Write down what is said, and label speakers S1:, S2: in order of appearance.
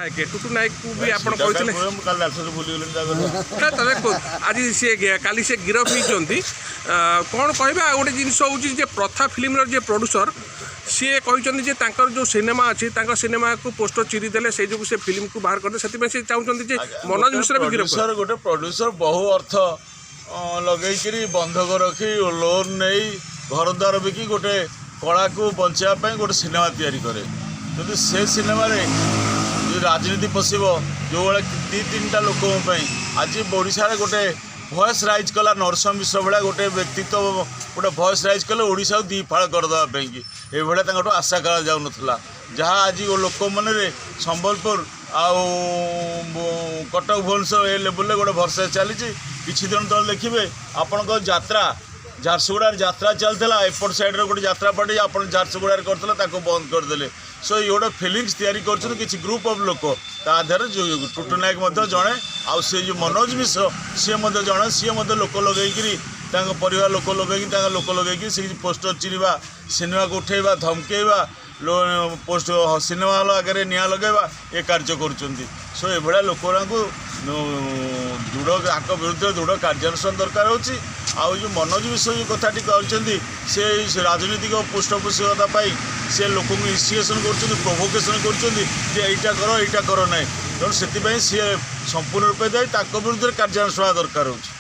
S1: टुटू नायक को भी आप आज सी काली से गिरफ होती कौन कह गोटे जिनस हूँ प्रथा फिल्म जे प्रोड्यूसर सी कहते जो सिनेमा अच्छी सिनेमा को पोस्टर चिरीदे से जो से फिल्म को बाहर करते से चाहते मनोज मिश्र भी गिरफ
S2: गोटे प्रोड्यूसर बहु अर्थ लगे बंधक रखी लोन नहीं घर द्वार बिकी गोटे कला को बचापी गोटे सिनेमा तैयारी करे जदि से सिनेमा राजनीति पशिब जो भाई दी तीन टा लोक आज ओडिशा गोटे भॉइस राइज कला नरसिंह मिश्र भाया गोटे व्यक्तित्व गोटे भॉइस राइज कले ओडिशा को दी फाड़ करदेवाई ये आशा करा जाऊ नाला जहाँ आज लोक मन संबलपुर आउ कटक भुवनेश्वर ए लेवल गोटे भरसा चली किसी दिन तक देखिए आपण यात्रा झारसुगुड़ा यात्रा चलता एपट साइड गोटे यात्रा पार्टी आप झारसुगुड़ा करते बंद करदे सो ये गोटे फिलिंग्स तैयारी कर किसी ग्रुप ऑफ लोक तादेह जो टुटू नायक जड़े आउ से जो मनोज मिश्र सी जड़े सी लोक लगे परिवार लोक लगे लोक लगे से पोस्टर चिरीवा सिनेमा को उठेवा धमकेवा पोस्ट सिनेमा हल आगे निआ लगेवा ये कार्य कर सो ये लोक दृढ़ विरुद्ध दृढ़ कार्यानुष्ठान दरकार होची आउ जो मनोज मिश्र जो कथाटी कहते से राजनीतिक पृष्ठपोषकता से लोक इन्स्टिगेशन कर प्रोभोकेशन कर कर ना तेणु से सी संपूर्ण रूपे दायी विरुद्ध कार्यानुष्ठान दरकार होची।